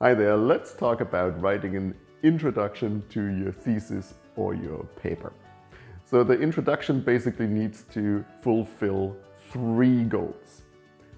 Hi there, let's talk about writing an introduction to your thesis or your paper. So the introduction basically needs to fulfill 3 goals.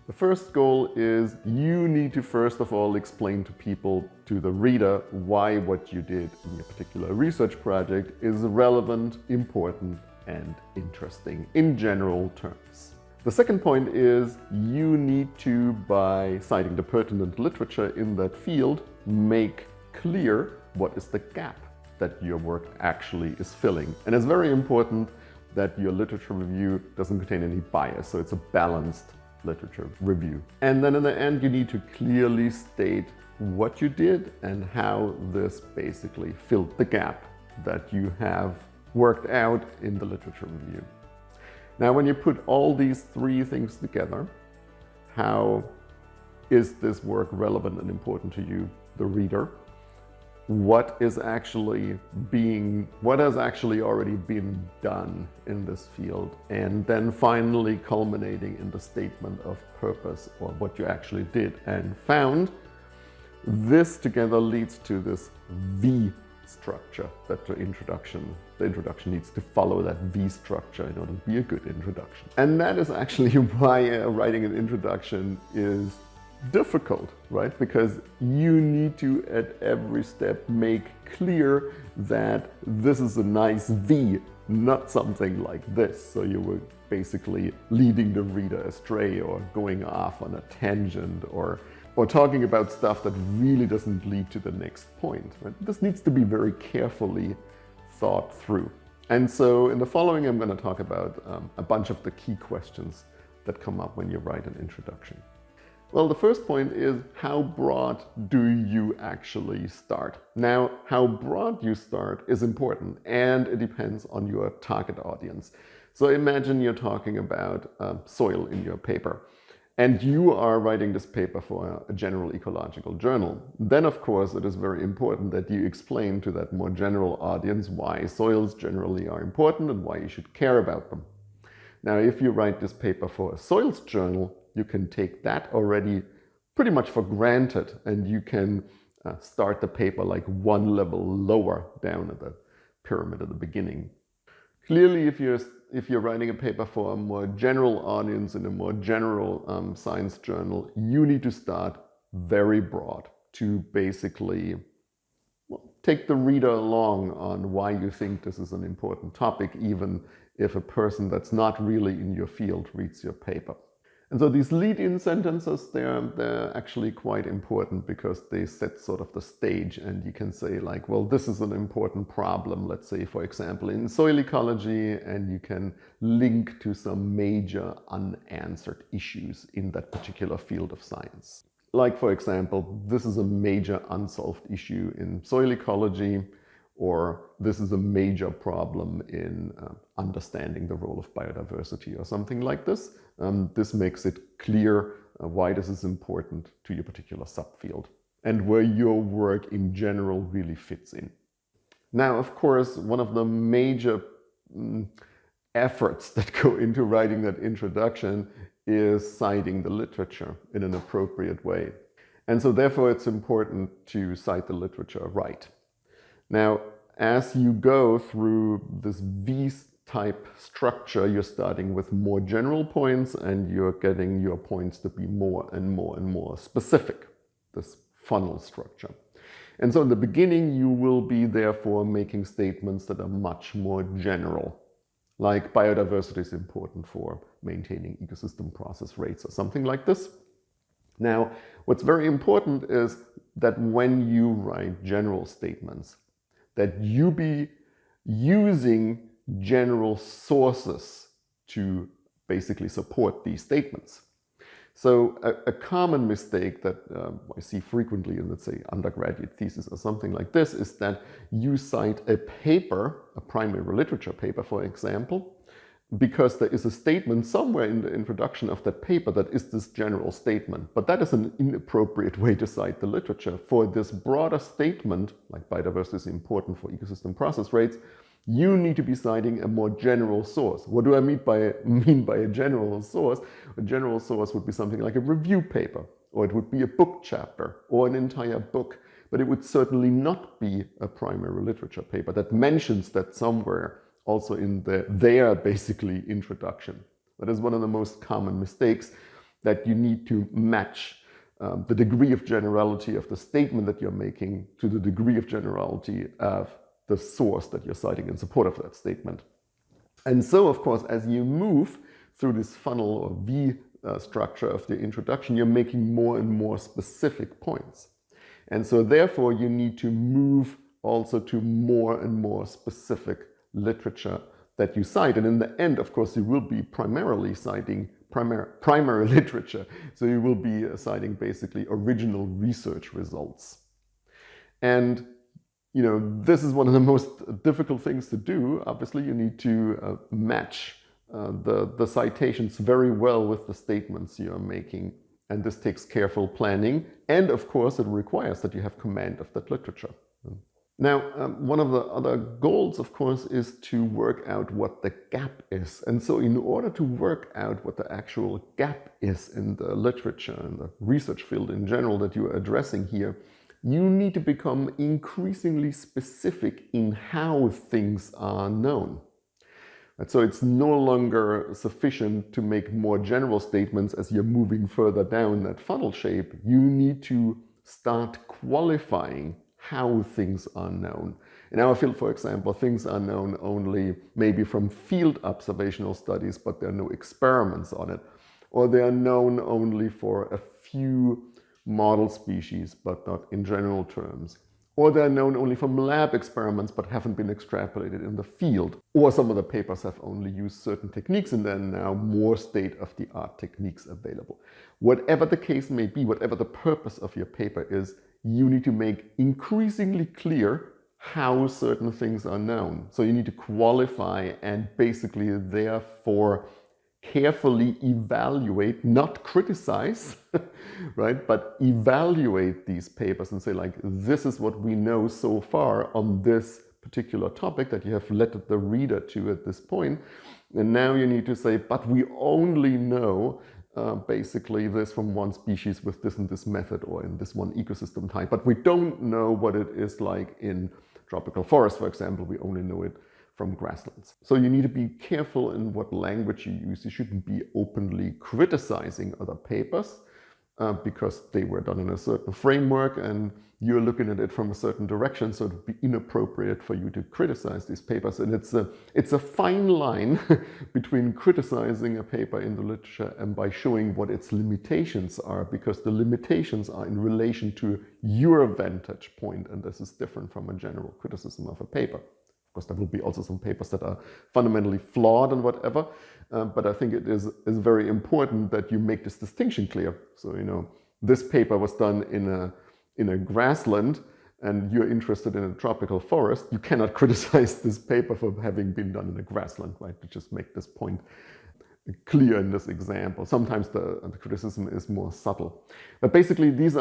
The first goal is you need to first of all explain to people, to the reader, why what you did in your particular research project is relevant, important, and interesting in general terms. The second point is you need to, by citing the pertinent literature in that field, make clear what is the gap that your work actually is filling. And it's very important that your literature review doesn't contain any bias, so it's a balanced literature review. And then in the end, you need to clearly state what you did and how this basically filled the gap that you have worked out in the literature review. Now, when you put all these 3 things together, how is this work relevant and important to you, the reader? What has actually already been done in this field? And then finally culminating in the statement of purpose, or what you actually did and found. This together leads to this V structure that the introduction needs to follow, that V structure, in order to be a good introduction. And that is actually why writing an introduction is difficult, right? Because you need to, at every step, make clear that this is a nice V, not something like this. So you were basically leading the reader astray, or going off on a tangent, or talking about stuff that really doesn't lead to the next point. Right? This needs to be very carefully thought through. And so in the following, I'm going to talk about a bunch of the key questions that come up when you write an introduction. Well, the first point is, how broad do you actually start? Now, how broad you start is important, and it depends on your target audience. So imagine you're talking about soil in your paper, and you are writing this paper for a general ecological journal. Then, of course, it is very important that you explain to that more general audience why soils generally are important and why you should care about them. Now, if you write this paper for a soils journal, you can take that already pretty much for granted, and you can start the paper like 1 level lower down at the pyramid at the beginning. Clearly, if you're writing a paper for a more general audience in a more general science journal, you need to start very broad to basically take the reader along on why you think this is an important topic, even if a person that's not really in your field reads your paper. And so these lead-in sentences, they're actually quite important, because they set sort of the stage, and you can say like, well, this is an important problem, let's say, for example, in soil ecology, and you can link to some major unanswered issues in that particular field of science. Like, for example, this is a major unsolved issue in soil ecology, or this is a major problem in understanding the role of biodiversity, or something like this. This makes it clear why this is important to your particular subfield, and where your work in general really fits in. Now, of course, one of the major efforts that go into writing that introduction is citing the literature in an appropriate way. And so therefore it's important to cite the literature right. Now, as you go through this V-type structure, you're starting with more general points, and you're getting your points to be more and more and more specific, this funnel structure. And so in the beginning, you will be therefore making statements that are much more general, like biodiversity is important for maintaining ecosystem process rates, or something like this. Now, what's very important is that when you write general statements, that you be using general sources to basically support these statements. So a common mistake that I see frequently in, let's say, undergraduate thesis or something like this, is that you cite a paper, a primary literature paper, for example, because there is a statement somewhere in the introduction of that paper that is this general statement. But that is an inappropriate way to cite the literature. For this broader statement, like biodiversity is important for ecosystem process rates, you need to be citing a more general source. What do I mean by a general source? A general source would be something like a review paper, or it would be a book chapter or an entire book, but it would certainly not be a primary literature paper that mentions that somewhere also in their basically introduction. That is one of the most common mistakes, that you need to match the degree of generality of the statement that you're making to the degree of generality of the source that you're citing in support of that statement. And so, of course, as you move through this funnel or V structure of the introduction, you're making more and more specific points. And so therefore, you need to move also to more and more specific literature that you cite. And in the end, of course, you will be primarily citing primary literature. So you will be citing basically original research results. And this is one of the most difficult things to do. Obviously, you need to match the citations very well with the statements you're making. And this takes careful planning. And of course, it requires that you have command of that literature. Now, one of the other goals, of course, is to work out what the gap is. And so in order to work out what the actual gap is in the literature and the research field in general that you are addressing here, you need to become increasingly specific in how things are known. And so it's no longer sufficient to make more general statements as you're moving further down that funnel shape. You need to start qualifying how things are known. In our field, for example, things are known only maybe from field observational studies, but there are no experiments on it. Or they are known only for a few model species, but not in general terms. Or they're known only from lab experiments, but haven't been extrapolated in the field. Or some of the papers have only used certain techniques, and there are now more state-of-the-art techniques available. Whatever the case may be, whatever the purpose of your paper is, you need to make increasingly clear how certain things are known. So you need to qualify and basically therefore carefully evaluate, not criticize, right? But evaluate these papers and say, like, this is what we know so far on this particular topic that you have led the reader to at this point. And now you need to say, but we only know basically this from one species with this and this method or in this one ecosystem type. But we don't know what it is like in tropical forest, for example. We only know it from grasslands. So you need to be careful in what language you use. You shouldn't be openly criticizing other papers because they were done in a certain framework and you're looking at it from a certain direction, so it would be inappropriate for you to criticize these papers. And it's a fine line between criticizing a paper in the literature and by showing what its limitations are, because the limitations are in relation to your vantage point, and this is different from a general criticism of a paper. Of course, there will be also some papers that are fundamentally flawed and whatever, but I think it is very important that you make this distinction clear. So, this paper was done in a grassland and you're interested in a tropical forest, you cannot criticize this paper for having been done in a grassland, right? To just make this point clear in this example. Sometimes the criticism is more subtle. But basically, this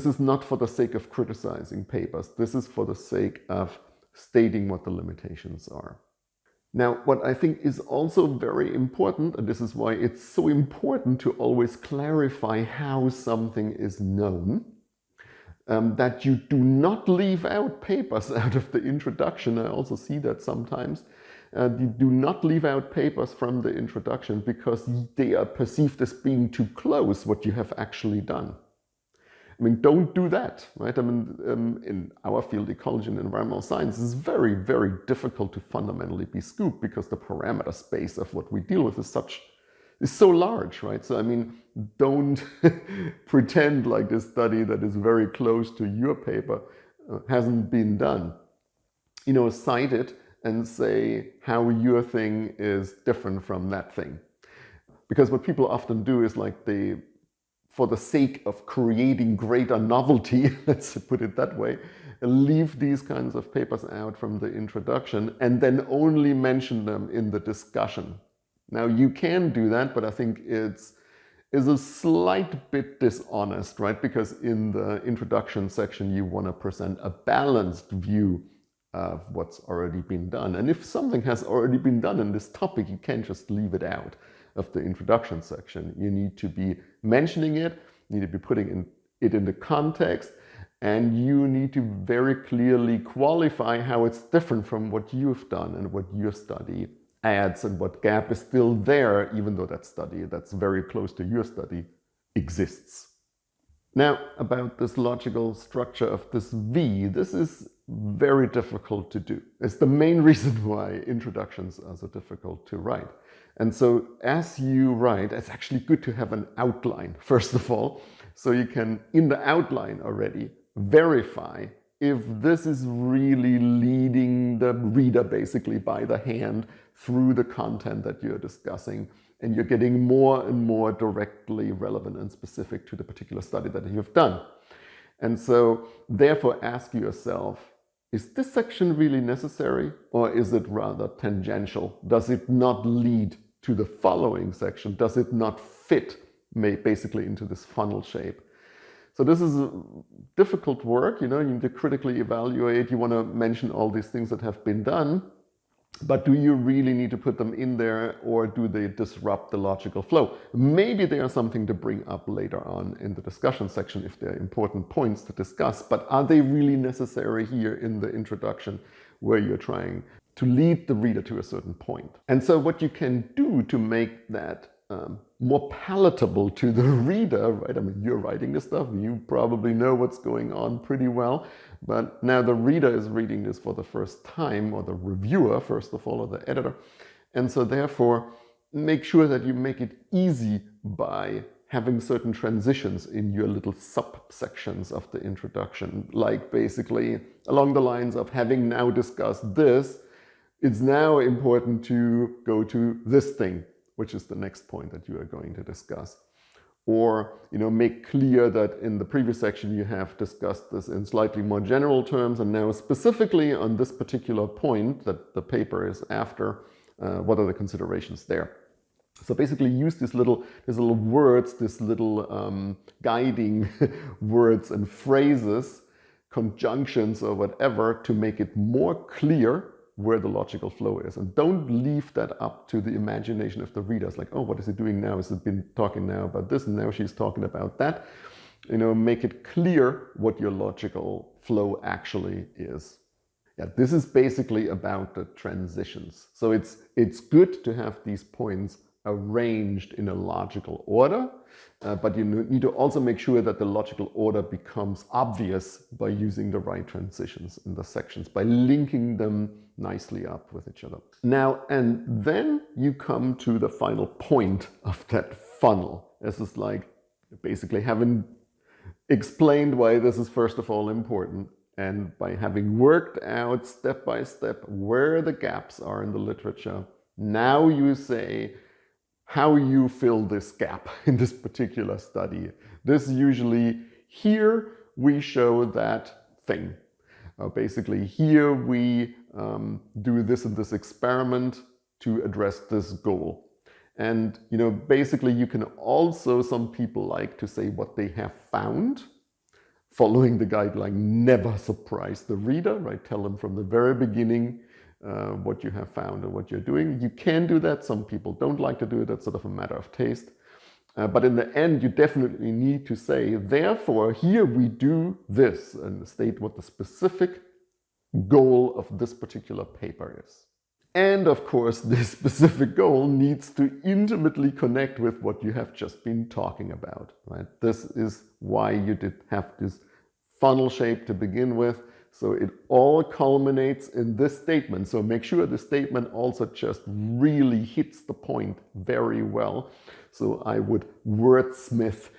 is not for the sake of criticizing papers. This is for the sake of stating what the limitations are. Now, what I think is also very important, and this is why it's so important to always clarify how something is known, that you do not leave out papers out of the introduction. I also see that sometimes. You do not leave out papers from the introduction because they are perceived as being too close what you have actually done. I mean, don't do that, right? I mean, in our field, ecology and environmental science, is very, very difficult to fundamentally be scooped because the parameter space of what we deal with is so large, right? So, I mean, don't pretend like this study that is very close to your paper hasn't been done. Cite it and say how your thing is different from that thing. Because what people often do is like for the sake of creating greater novelty, let's put it that way, leave these kinds of papers out from the introduction and then only mention them in the discussion. Now, you can do that, but I think it's a slight bit dishonest, right? Because in the introduction section, you want to present a balanced view of what's already been done. And if something has already been done in this topic, you can't just leave it out of the introduction section. You need to be mentioning it, need to be putting it in the context, and you need to very clearly qualify how it's different from what you've done and what your study adds, and what gap is still there, even though that study that's very close to your study exists. Now, about this logical structure of this V, this is very difficult to do. It's the main reason why introductions are so difficult to write. And so as you write, it's actually good to have an outline, first of all, so you can, in the outline already, verify if this is really leading the reader basically by the hand through the content that you're discussing, and you're getting more and more directly relevant and specific to the particular study that you've done. And so therefore ask yourself, is this section really necessary, or is it rather tangential? Does it not lead to the following section? Does it not fit basically into this funnel shape? So this is difficult work, you need to critically evaluate. You want to mention all these things that have been done, but do you really need to put them in there, or do they disrupt the logical flow? Maybe they are something to bring up later on in the discussion section if they're important points to discuss, but are they really necessary here in the introduction where you're trying to lead the reader to a certain point? And so what you can do to make that more palatable to the reader, right? I mean, you're writing this stuff, you probably know what's going on pretty well, but now the reader is reading this for the first time, or the reviewer, first of all, or the editor. And so therefore, make sure that you make it easy by having certain transitions in your little subsections of the introduction, like basically along the lines of, having now discussed this, it's now important to go to this thing, which is the next point that you are going to discuss. Or, make clear that in the previous section you have discussed this in slightly more general terms, and now specifically on this particular point that the paper is after, what are the considerations there? So basically use these little words, these little guiding words and phrases, conjunctions or whatever, to make it more clear where the logical flow is. And don't leave that up to the imagination of the readers, like, oh, what is he doing now? Has it been talking now about this, and now she's talking about that? Make it clear what your logical flow actually is. Yeah, this is basically about the transitions. So it's good to have these points arranged in a logical order, but you need to also make sure that the logical order becomes obvious by using the right transitions in the sections, by linking them nicely up with each other. Now, and then you come to the final point of that funnel. This is like basically having explained why this is first of all important, and by having worked out step by step where the gaps are in the literature, now you say how you fill this gap in this particular study. This usually, here we show that thing. Basically here we do this and this experiment to address this goal. And basically you can also, some people like to say what they have found, following the guideline, never surprise the reader, right? Tell them from the very beginning what you have found and what you're doing. You can do that. Some people don't like to do it. That's sort of a matter of taste. But in the end, you definitely need to say, therefore, here we do this, and state what the specific goal of this particular paper is. And of course, this specific goal needs to intimately connect with what you have just been talking about, right? This is why you did have this funnel shape to begin with. So it all culminates in this statement. So make sure the statement also just really hits the point very well. So I would wordsmith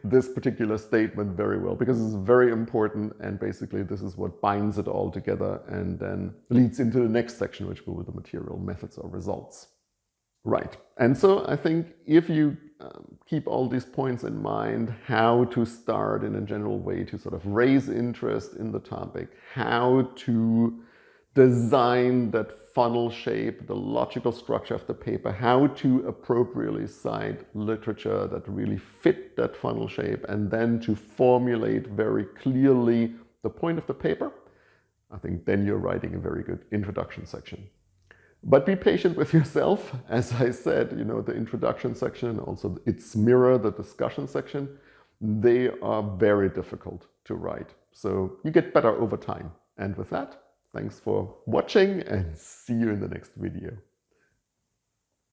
this particular statement very well, because it's very important, and basically this is what binds it all together and then leads into the next section, which will be the material, methods, or results. Right. And so I think if you keep all these points in mind, how to start in a general way to sort of raise interest in the topic, how to design that funnel shape, the logical structure of the paper, how to appropriately cite literature that really fit that funnel shape, and then to formulate very clearly the point of the paper, I think then you're writing a very good introduction section. But be patient with yourself. As I said, the introduction section, also its mirror, the discussion section, they are very difficult to write. So you get better over time. And with that, thanks for watching and see you in the next video.